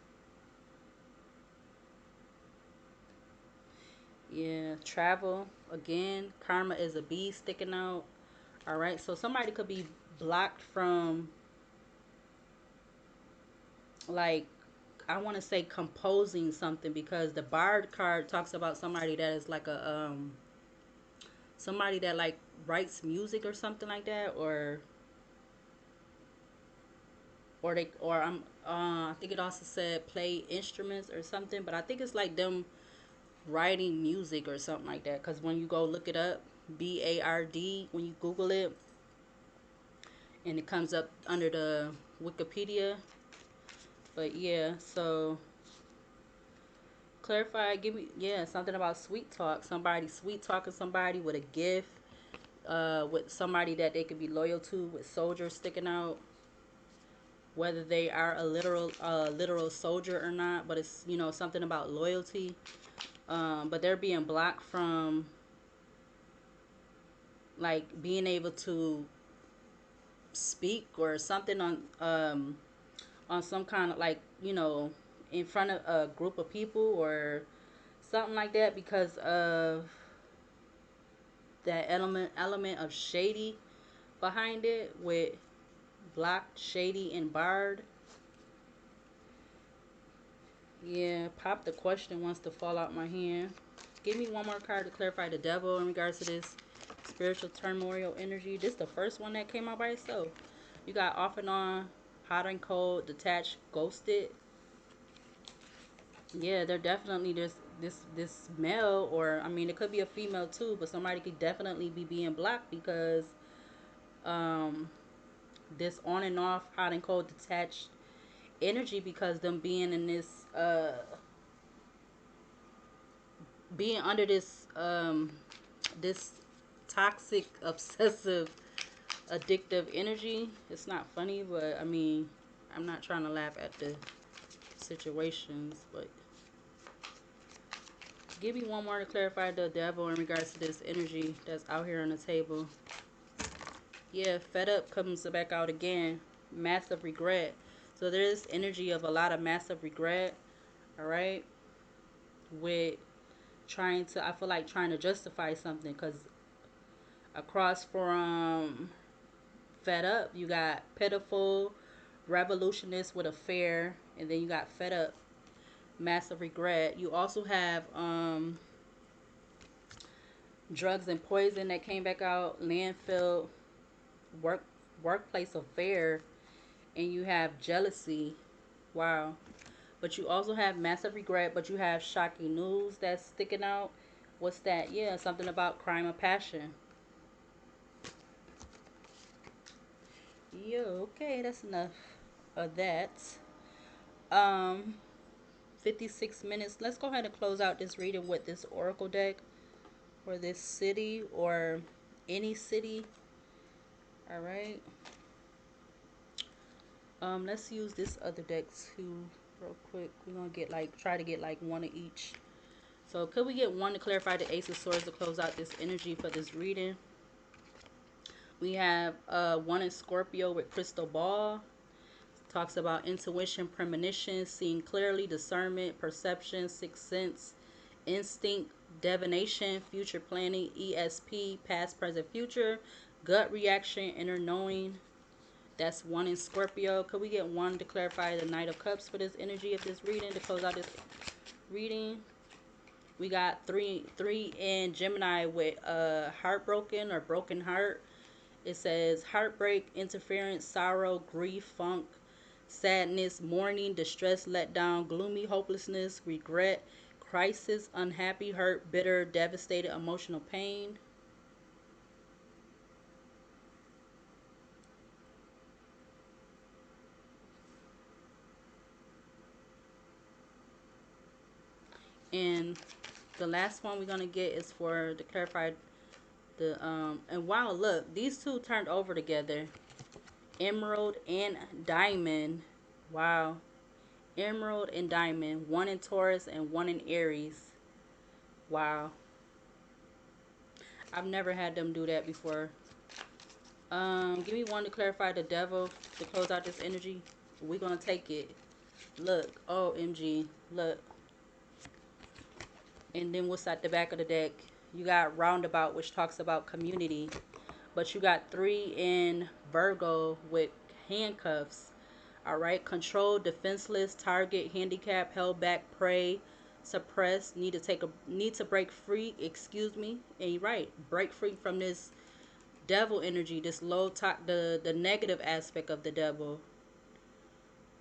Yeah, travel again. Karma is a bee sticking out. All right, so somebody could be blocked from, like, I want to say composing something, because the bard card talks about somebody that is like a somebody that like writes music or something like that, or they or I'm I think it also said play instruments or something, but I think it's like them writing music or something like that, because when you go look it up, BARD, when you Google it, and it comes up under the Wikipedia. But yeah, so clarify, give me, yeah, something about sweet talk. Somebody sweet talking somebody with a gift, with somebody that they could be loyal to, with soldiers sticking out. Whether they are a literal soldier or not, but it's, something about loyalty. But they're being blocked from, like, being able to speak or something on some kind of, like, in front of a group of people or something like that, because of that element of shady behind it, with blocked, shady and barred. Yeah, pop the question wants to fall out my hand. Give me one more card to clarify the devil in regards to this spiritual turmoil energy. This is the first one that came out by itself. You got off and on, hot and cold, detached, ghosted. Yeah, they're definitely this male, or I mean, it could be a female too, but somebody could definitely be being blocked because um this on and off, hot and cold, detached energy, because them being in this being under this toxic, obsessive, addictive energy. It's not funny, but I mean, I'm not trying to laugh at the situations, but give me one more to clarify the devil in regards to this energy that's out here on the table. Yeah, fed up comes back out again. Massive regret. So there's energy of a lot of massive regret, all right, with trying to, I feel like trying to justify something, because across from fed up, you got pitiful, revolutionist with a fair, and then you got fed up, massive regret. You also have drugs and poison that came back out, landfill, work workplace affair, and you have jealousy. Wow. But you also have massive regret, but you have shocking news that's sticking out. What's that? Yeah, something about crime of passion. Yo, okay, that's enough of that. Um, 56 minutes. Let's go ahead and close out this reading with this oracle deck for this city or any city. All right. Let's use this other deck too, real quick. We're gonna get like try to get like one of each. So could we get one to clarify the Ace of Swords to close out this energy for this reading? We have one in Scorpio with Crystal Ball. Talks about intuition, premonition, seeing clearly, discernment, perception, sixth sense, instinct, divination, future planning, ESP, past, present, future, gut reaction, inner knowing. That's one in Scorpio. Could we get one to clarify the Knight of Cups for this energy of this reading to close out this reading? We got three in Gemini with heartbroken or broken heart. It says heartbreak, interference, sorrow, grief, funk, sadness, mourning, distress, letdown, gloomy, hopelessness, regret, crisis, unhappy, hurt, bitter, devastated, emotional pain. And the last one we're gonna get is for the clarified the and wow, look, these two turned over together. Emerald and diamond. Wow. Emerald and diamond. One in Taurus and one in Aries. Wow. I've never had them do that before. Give me one to clarify the devil to close out this energy. We're gonna take it. Look, OMG. Look. And then what's at the back of the deck? You got roundabout, which talks about community. But you got three in Virgo with handcuffs. All right, control, defenseless, target, handicap, held back, prey, suppressed, need to break free. Excuse me, and you're right, break free from this devil energy, this low top, the negative aspect of the devil.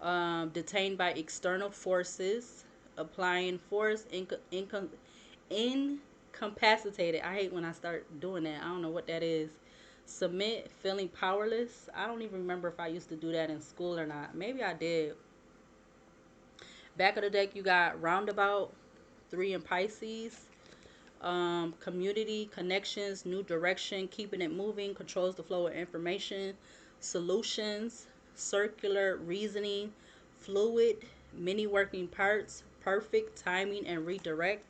Detained by external forces, applying force, incapacitated. I hate when I start doing that. I don't know what that is. Submit, feeling powerless. I don't even remember if I used to do that in school or not. Maybe I did. Back of the deck, you got roundabout, three in Pisces. Community, connections, new direction, keeping it moving, controls the flow of information, solutions, circular, reasoning, fluid, many working parts, perfect, timing, and redirect.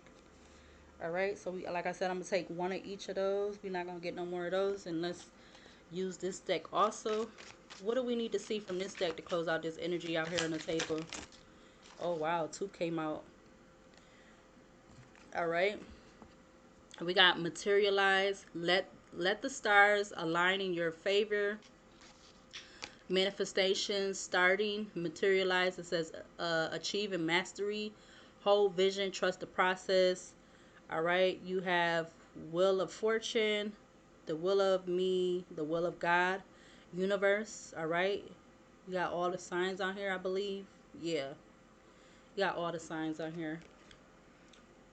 All right, so like I said, I'm gonna take one of each of those. We're not gonna get no more of those, and let's use this deck also. What do we need to see from this deck to close out this energy out here on the table? Oh wow, two came out. All right, we got materialize. Let the stars align in your favor. Manifestation, starting, materialize. It says achieve and mastery, hold vision, trust the process. All right. You have wheel of fortune, the will of me, the will of God, universe. All right. You got all the signs on here, I believe. Yeah. You got all the signs on here.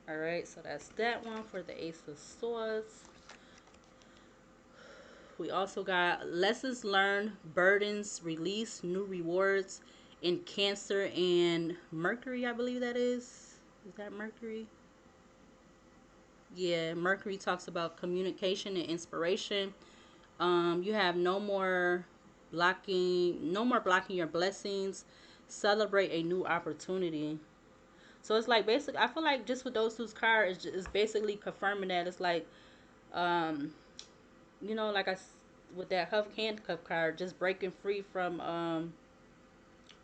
All right. So that's that one for the Ace of Swords. We also got lessons learned, burdens, release, new rewards in Cancer and Mercury, I believe that is. Is that Mercury? Yeah, Mercury talks about communication and inspiration. You have no more blocking your blessings. Celebrate a new opportunity. So it's like basically, I feel like just with those two cards, it's basically confirming that it's like, um, like with that handcuff card, just breaking free from,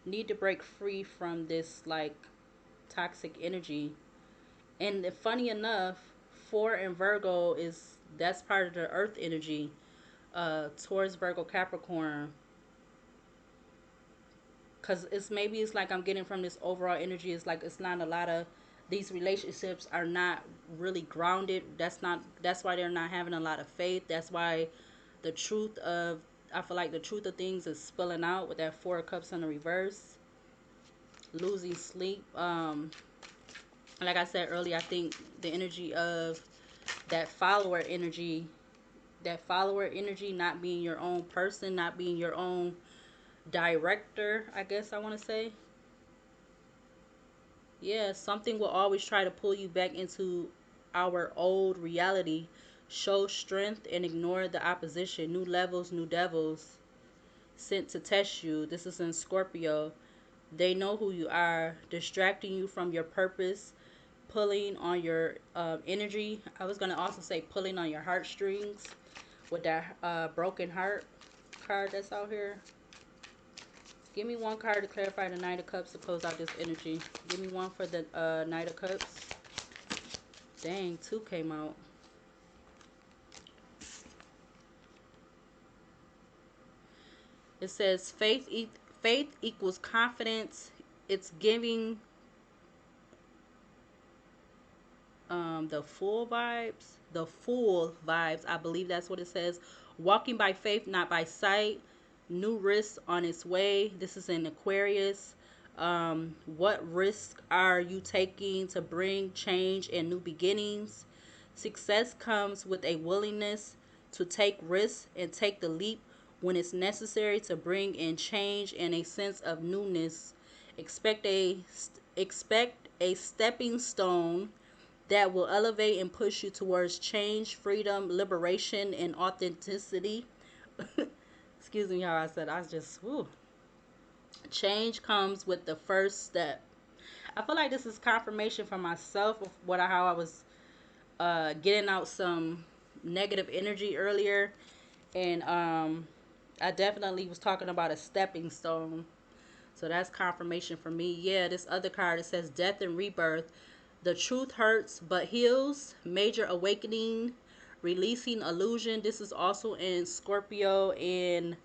need to break free from this like toxic energy. And funny enough, 4 in Virgo that's part of the earth energy, towards Virgo Capricorn. Because it's like I'm getting from this overall energy, it's like it's not a lot of these relationships are not really grounded. That's why they're not having a lot of faith. That's why the truth of I feel like the truth of things is spilling out with that 4 of Cups in the reverse. Losing sleep. Like I said earlier, I think the energy of that follower energy, not being your own person, not being your own director, I guess I want to say. Yeah, something will always try to pull you back into our old reality. Show strength and ignore the opposition. New levels, new devils sent to test you. This is in Scorpio. They know who you are, distracting you from your purpose, pulling on your energy. I was going to also say pulling on your heartstrings with that broken heart card that's out here. Give me one card to clarify the Knight of Cups to close out this energy. Give me one for the Knight of Cups. Dang, 2 came out. It says faith equals confidence. It's giving the full vibes, I believe that's what it says. Walking by faith, not by sight. New risks on its way. This is in Aquarius. What risk are you taking to bring change and new beginnings? Success comes with a willingness to take risks and take the leap when it's necessary to bring in change and a sense of newness. Expect a stepping stone that will elevate and push you towards change, freedom, liberation, and authenticity. Excuse me how I said I was just whew. Change comes with the first step. I feel like this is confirmation for myself of how I was getting out some negative energy earlier, and I definitely was talking about a stepping stone. So that's confirmation for me. Yeah, this other card, it says death and rebirth. The truth hurts but heals. Major awakening. Releasing illusion. This is also in Scorpio and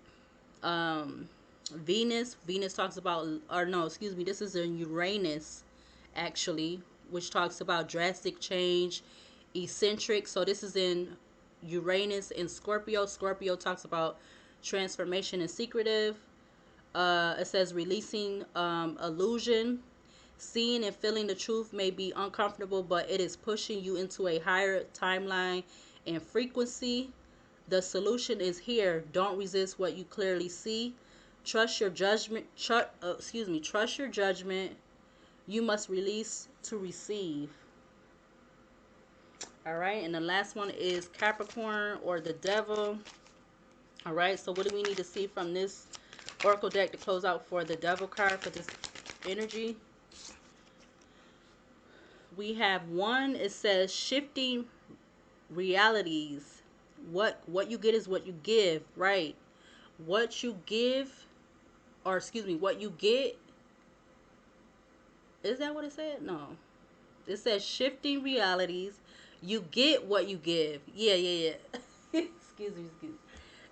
Venus. Venus talks about, or no, excuse me, this is in Uranus, actually, which talks about drastic change, eccentric. So this is in Uranus and Scorpio. Scorpio talks about transformation and secretive. It says releasing illusion. Seeing and feeling the truth may be uncomfortable, but it is pushing you into a higher timeline and frequency. The solution is here. Don't resist what you clearly see. Trust your judgment. Trust your judgment. You must release to receive. All right, and the last one is Capricorn or the Devil. All right, so what do we need to see from this Oracle deck to close out for the Devil card for this energy? We have one. It says shifting realities. What you get is what you give, right? What you give, or excuse me, what you get. Is that what it said? No. It says shifting realities. You get what you give. Yeah. Excuse me.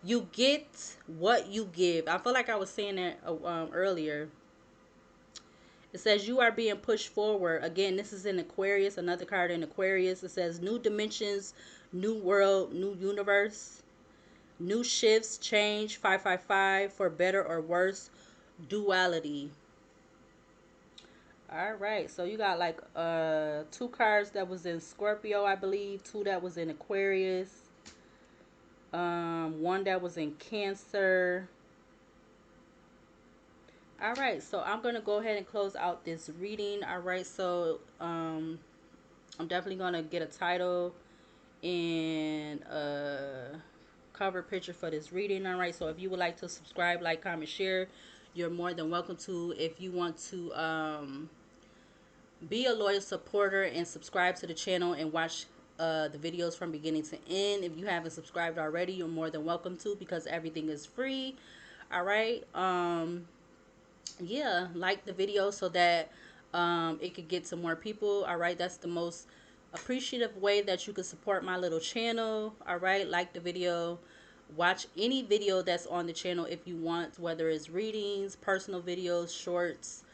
You get what you give. I feel like I was saying that earlier. It says you are being pushed forward. Again, this is in Aquarius, another card in Aquarius. It says new dimensions, new world, new universe, new shifts, change, 555, for better or worse, duality. All right, so you got like two cards that was in Scorpio, I believe, two that was in Aquarius, one that was in Cancer. All right, so I'm gonna go ahead and close out this reading. All right, so I'm definitely gonna get a title and a cover picture for this reading. All right, so if you would like to subscribe, like, comment, share, you're more than welcome to. If you want to be a loyal supporter and subscribe to the channel and watch the videos from beginning to end, if you haven't subscribed already, you're more than welcome to, because everything is free. All right, yeah, like the video so that it could get to more people. All right, that's the most appreciative way that you can support my little channel. All right, like the video, watch any video that's on the channel if you want, whether it's readings, personal videos, shorts.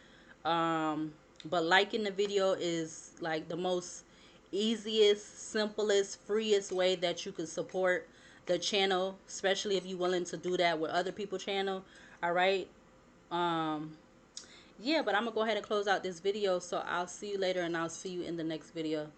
But liking the video is like the most easiest, simplest, freest way that you can support the channel, especially if you're willing to do that with other people's channel. All right, yeah, but I'm gonna go ahead and close out this video, so I'll see you later, and I'll see you in the next video.